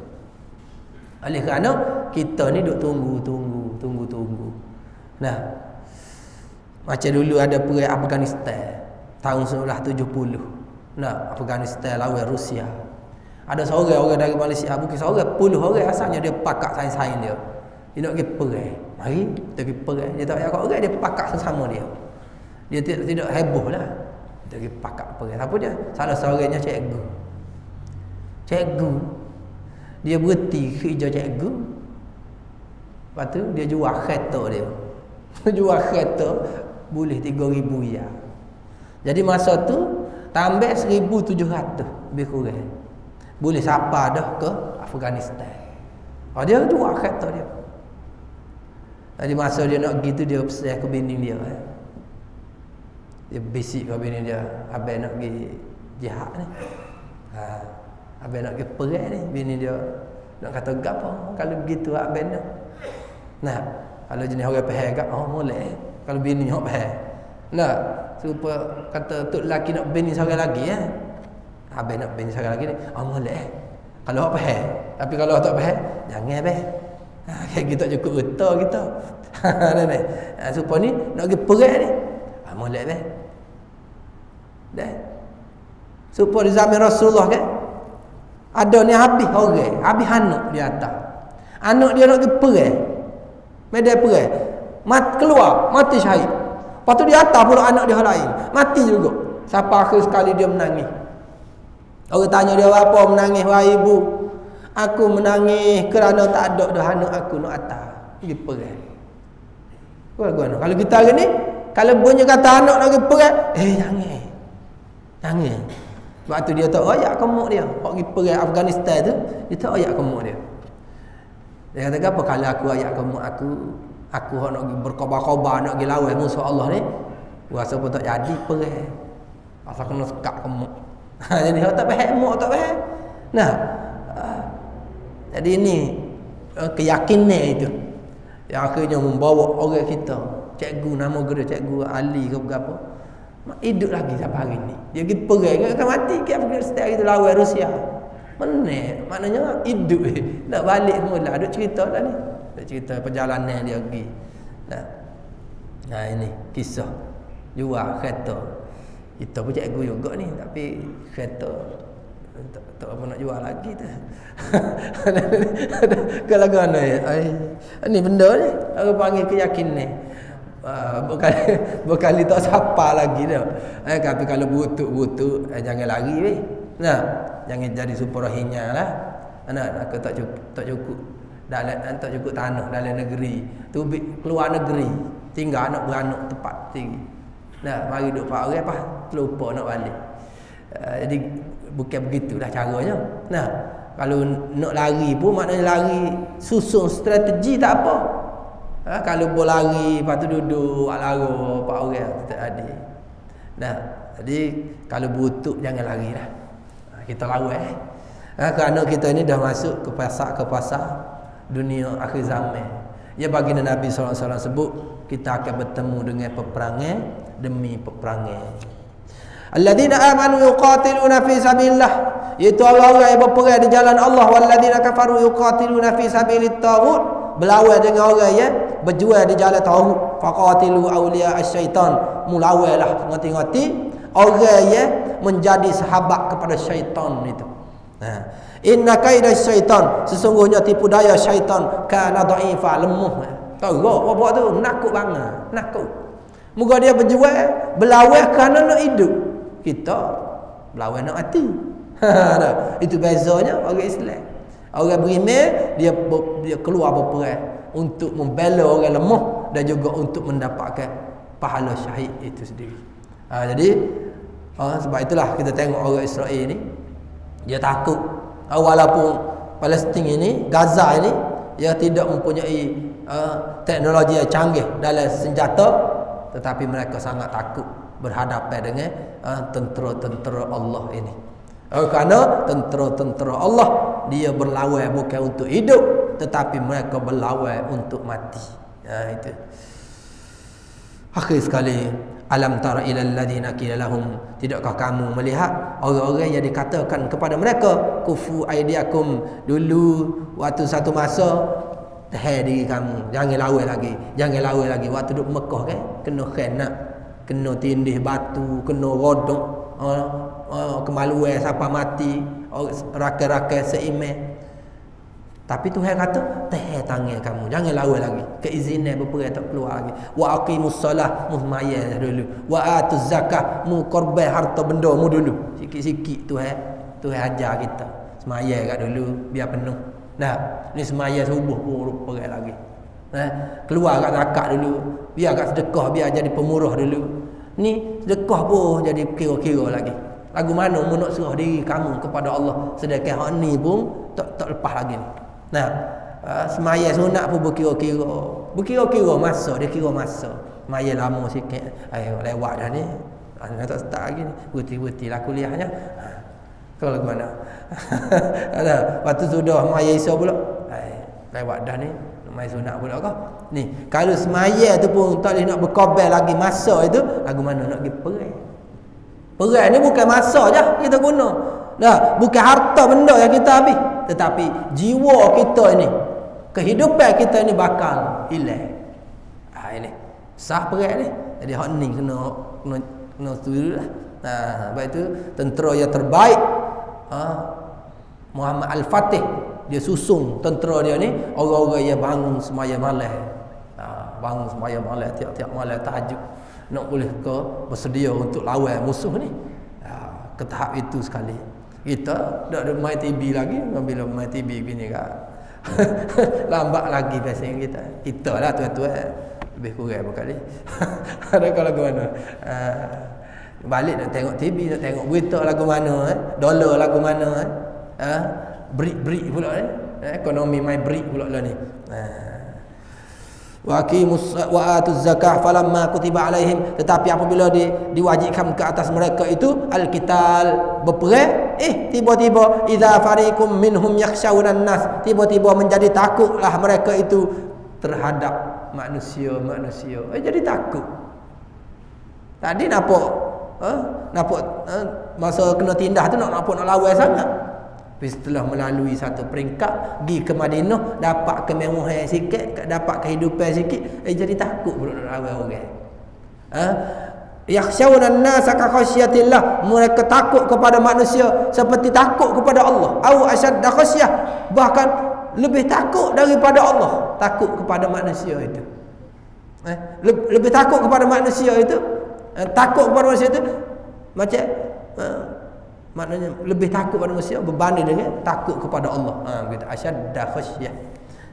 Oleh kerana kita ni duk tunggu. Nah, macam dulu ada perang Afghanistan tahun 1970. Nah, Afghanistan lawan Rusia. Ada seorang orang dari Malaysia, bukan seorang, puluh orang asalnya dia pakak sains-sains dia. Dia nak pergi perang. Mari kita pergi perang. Dia tak payah kat orang, dia pakak sesama dia. Dia tidak heboh lah. Dia pergi pakak perang. Apa dia? Salah seorangnya cikgu. Dia berhenti kerja cikgu. Lepas tu dia jual kereta dia. Jual kereta boleh 3,000 ya. Jadi masa tu tambah 1,700 lebih kurang. Boleh sampai dah ke Afghanistan. Dia jual kereta dia. Jadi masa dia nak pergi tu dia pesan ke bini dia. Dia bisik ke bini dia, abang nak pergi jihad ni. Abang nak pergi perang ni. Bini dia nak kata gapo kalau begitu abang nak. Nah, kalau jenis orang faham kat boleh. Kalau bini hok faham. Nah, supaya kata tok lelaki nak bini seorang lagi abang nak bini seorang lagi ni, boleh. Kalau hok faham. Tapi kalau tak faham, jangan abang. Kayak kita cukup reta kita. Supaya ni nak pergi perang ni. Boleh abang. Dah. Supaya di zaman Rasulullah kan ada ni habis orang, habis anak di atas. Anak dia nak pergi perang. Medan perang. Keluar, mati syahid. Lepas tu di atas pula anak dia lain, mati juga. Sampai akhir sekali dia menangis. Orang tanya dia, apa menangis wahai ibu? Aku menangis kerana tak ada dah anak aku nak atas. Pergi perang. Guna. Kalau kita hari ni, kalau bunyi kata anak nak pergi perang, jangan. Sebab tu dia tak royak kemuk dia. Pergi perang Afghanistan tu, dia tak royak kemuk dia. Dia kata apa kalau aku royak kemuk aku nak pergi berkobar-kobar, nak pergi lawan musuh Allah ni, rasa pun tak jadi perang. Asal kena sekat kemuk. Jadi orang tak faham, muk tak faham. Nah, jadi ini keyakinan itu yang akhirnya membawa orang kita, cikgu nama guru cikgu Ali ke berapa, hidup lagi sampai hari ni. Dia pergi perang, dia akan mati ke Afghanistan itu lawan Rusia. Maknanya hidup nak balik semula. Ada cerita lah ni. Ada cerita perjalanan dia pergi. Nah, ini kisah jual kereta. Kita pun cikgu juga ni, tapi kereta tak apa nak jual lagi tu. Kalau mana ni benda ni orang panggil keyakinan. Berkali tak siapa lagi dah. Tapi kalau butuh jangan lari weh. Nah, jangan jadi superhinya lah. Anak tak cukup dalam tak cukup tanah dalam negeri. Tu keluar negeri, tinggal anak beranak tempat tinggi. Nah, mari duk pak orang apa terlupa nak balik. Jadi bukan begitulah caranya. Nah, kalau nak lari pun maknanya lari susun strategi tak apa. Kalau boleh lari lepas tu duduk lara pak orang tak ada. Nah, jadi kalau butuh jangan lari lah. Kita lawan kerana kita ni dah masuk ke pasar dunia akhir zaman. Ya baginda Nabi SAW sebut kita akan bertemu dengan peperangan demi peperangan. Alladzina amanu yuqatiluna fi sabilillah, iaitu orang-orang yang berperang di jalan Allah. Walladzina kafaru yuqatiluna fi sabilit taghut, berlawan dengan orang yang berjuang di jalan taghut. Faqatilu awliya asy-syaitan, mulawalah ngati-ngati orang yang menjadi sahabat kepada syaitan itu. Inna kaida syaitan, sesungguhnya tipu daya syaitan kana dhaifa, lemah. Teruk apa tu, nakut banget, nakut. Moga dia berjuang, berlawan kerana nak hidup. Kita berlawan nak mati. Itu bezanya orang Islam. Orang beriman dia keluar berperang untuk membela orang lemah dan juga untuk mendapatkan pahala syahid itu sendiri. Jadi sebab itulah kita tengok orang Israel ni dia takut. Walaupun Palestin ini, Gaza ini, dia tidak mempunyai teknologi yang canggih dalam senjata, tetapi mereka sangat takut berhadapan dengan tentera-tentera Allah ini. Kerana tentera-tentera Allah dia berlawan bukan untuk hidup, tetapi mereka berlawan untuk mati. Itu. Akhir sekali, alam tara ilal ladina qila lahum, tidakkah kamu melihat orang-orang yang dikatakan kepada mereka, kufu aidiakum, dulu waktu satu masa tahan diri kamu, jangan lawan lagi. Waktu duduk Mekah kan, kena khanak, kena tindih batu, kena rodok, kemaluan siapa mati, rakan-rakan seiman. Tapi Tuhan kata, tahan tangan kamu, jangan lawan lagi. Keizinan berperang tak keluar lagi. Wa aqimus solah, mu semaya dulu. Wa atuz zakah, mu korban harta benda mu dulu. Sikit-sikit Tuhan ajar kita. Semaya kat dulu biar penuh. Nah, ni semaya subuh pun perang lagi. Keluar kat zakat dulu, biar kat sedekah, biar jadi pemurah dulu. Ni sedekah pun jadi kira-kira lagi. Lagu mana mu nak serah diri kamu kepada Allah, sedekah hak ni pun tak lepas lagi ni. Nah, semaya sunat pun berkira-kira masa, dia kira masa. Semaya lama sikit, lewat dah ni. Tak start lagi ni. Berhenti-berhenti lah kuliahnya. Kau lagu mana? Lepas tu sudah semaya Isya pula. Lewat dah ni. Semaya sunat pula kau. Ni, kalau semaya tu pun tak boleh nak berkorban lagi masa itu, lagu mana nak pergi perang? Perang ni bukan masa je kita guna. Nah, bukan harta benda yang kita habis, tetapi jiwa kita ini, kehidupan kita ini bakal hilang. Ini sah perang ni. Jadi hak ni kena setuju lah. Sebab itu tentera yang terbaik, Muhammad Al-Fatih, dia susung tentera dia ni orang-orang yang bangun semaya malam. Bangun semaya malam, tiap-tiap malam tahajud, nak boleh ke bersedia untuk lawan musuh ni. Ke tahap itu sekali. Kita tak ada main TV lagi. Bila main TV gini kan lambat lagi biasanya kita lah tuan-tuan lebih kurang berkali. Ada kalau mana balik nak tengok TV, nak tengok berita lagu mana, dolar lagu mana, break pula ni, ekonomi main break pula lah ni. Wa atuz zakah falamma kutiba alaihim, tetapi apabila diwajibkan ke atas mereka itu al-qital, berperang, tiba-tiba idza fariqum minhum yakhshawunan nas, tiba-tiba menjadi takutlah mereka itu terhadap manusia. Jadi takut. Tadi nampak masa kena tindah tu nak lawan sangat. Tapi setelah melalui satu peringkat, pergi ke Madinah, dapat kemewahan sikit, dapat kehidupan sikit, jadi takut pula nak lawan orang. Yakhshawunan nas ka khasyatillah, mereka takut kepada manusia seperti takut kepada Allah. Au asyadda khasyah, bahkan lebih takut daripada Allah. Takut kepada manusia itu. Lebih takut kepada manusia itu. Takut kepada manusia itu macam maknanya lebih takut pada manusia berbanding dengan takut kepada Allah. Begitu, asyadda khasyah.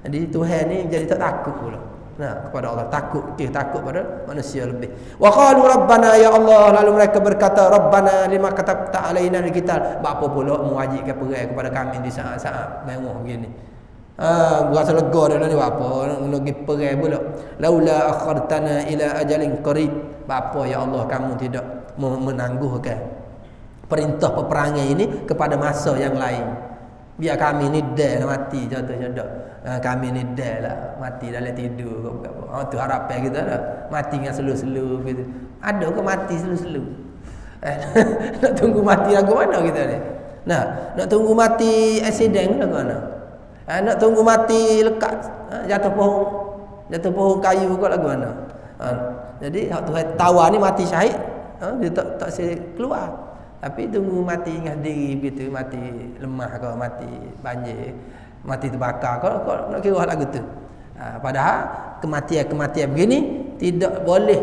Jadi Tuhan ni jadi tak takut pula. Kepada Allah, takut pada manusia lebih. Wa qalu rabbana, ya Allah, lalu mereka berkata, rabbana lima katabta alaina alqital, apa pula mewajibkan perang kepada kami di saat-saat mewah begini. Berasa lega dah ni, apa nak pergi perang pula. Laula akhartana ila ajalin qarib, apa ya Allah kamu tidak menangguhkan perintah peperangan ini kepada masa yang lain. Biar kami ni dah mati contohnya dah. Kami ni dah lah mati dalam tidur ke apa. Tu harapan kita dah. Mati dengan selu-selu gitu. Ada ke mati selu-selu? Nak tunggu mati lagu mana kita ni? Nak tunggu mati accident lagu mana? Nak tunggu mati lekat jatuh pohon kayu ke lagu mana? Jadi hak Tuhan tawar ni mati syahid, dia tak saya keluar. Tapi tunggu mati ingat diri begitu, mati lemah ke, mati banjir, mati terbakar kau nak kira lagu tu. Padahal kematian begini tidak boleh,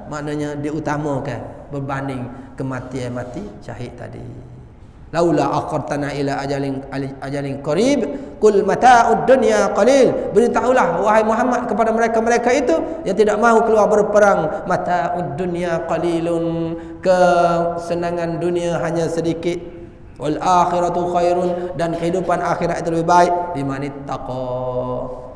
maknanya diutamakan berbanding kematian mati syahid tadi. Laula akhartana ila ajalin qarib qul mata'ud dunya qalil, beritahulah wahai Muhammad kepada mereka-mereka itu yang tidak mahu keluar berperang, mata'ud dunya qalilun, kesenangan dunia hanya sedikit, wal akhiratu khairun, dan kehidupan akhirat itu lebih baik, limanittaqa,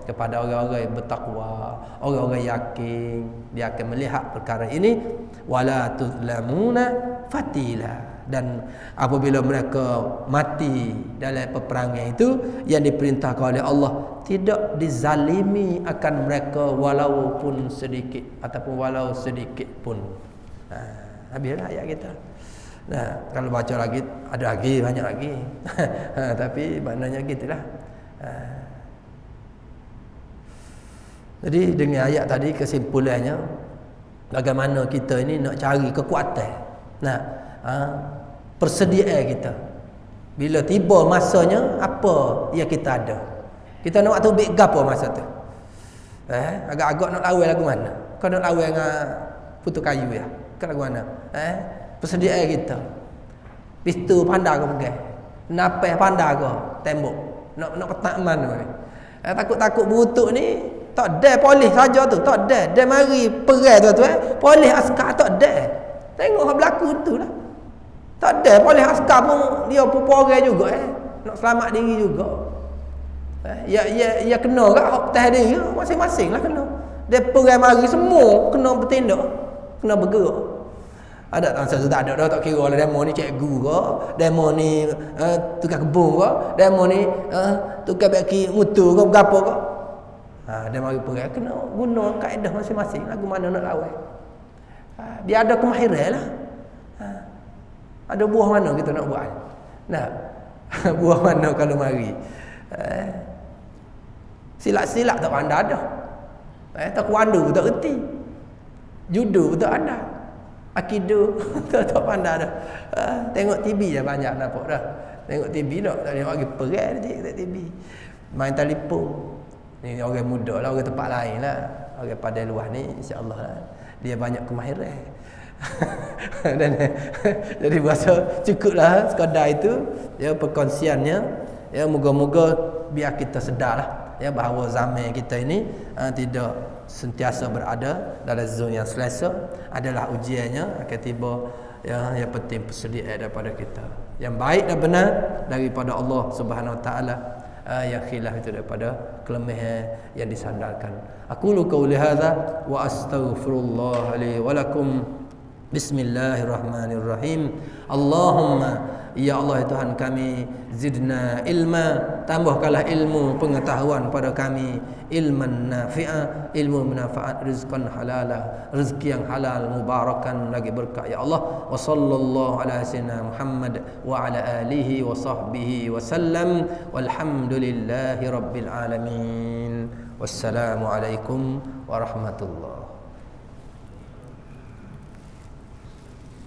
kepada orang-orang yang bertakwa, orang-orang yakin dia akan melihat perkara ini, wala tuzlamuna fatila, Dan apabila mereka mati dalam peperangan itu, yang diperintahkan oleh Allah, tidak dizalimi akan mereka walaupun sedikit ataupun walau sedikit pun. Habislah ayat kita. Nah, kalau baca lagi ada lagi, banyak lagi. Tapi maknanya gitulah. Jadi dengan ayat tadi kesimpulannya, bagaimana kita ini nak cari kekuatan. Nah, persediaan kita. Bila tiba masanya, apa yang kita ada? Kita nak tu big gapo masa tu? Agak-agak nak lawan lagu mana? Kau nak lawan dengan putu kayu ya? Kau lagu mana? Persediaan kita. Pistol pandai kau pegang. Napeh pandai kau tembok. Nak petak mana ni? Takut-takut butuh ni tak ada polis saja tu, tak ada. Dia mari perang tu polis askar tak ada. Tengok hak berlaku tu lah. Tak ada polis askar pun dia pun perang juga nak selamat diri juga. Ya kena kat hak tahan diri masing-masing lah kena. Dia perang mari semua kena bertindak, kena bergerak. Ada tak tak ada dah, tak kira lah demo ni cikgu ke, demo ni tukang kebun ke, demo ni tukang baki mutu ke, gapo ke. Dia mari perang kena guna kaedah masing-masing lagu mana nak lawan. Dia ada kemahiran lah. Ada buah mana kita nak buat. Nah, buah mana kalau mari. Silat-silat tak pandai dah. Taekwondo tak reti. Judo pun tak ada. Aikido tak pandai dah. Tengok TV je banyak nampak dah. Tengok TV tak tengok lagi perang tengok TV. Main telefon. Ni orang muda lah, orang tempat lain lah. Orang pada luar ni insya-Allah lah. Dia banyak kemahiran. Dan jadi berasa cukuplah sekadar itu ya perkongsiannya, ya moga-moga biar kita sedarlah ya bahawa zaman kita ini tidak sentiasa berada dalam zon yang selesa, adalah ujiannya akan tiba yang penting persediaan daripada kita yang baik dan benar daripada Allah Subhanahu Wa Taala, yang khilaf itu daripada kelemahan yang disandarkan. Aqulu qauli hadza wa astaghfirullah li wa lakum. Bismillahirrahmanirrahim. Allahumma, ya Allah Tuhan kami, zidna ilma, tambahkanlah ilmu pengetahuan pada kami, ilman nafi'a, ilmu manfaat, rizqan halala, rezeki yang halal, mubarakan, lagi berkah ya Allah. Wa sallallahu ala sayyidina Muhammad wa ala alihi wa sahbihi wa sallam, walhamdulillahi rabbil alamin. Wassalamu alaikum warahmatullahi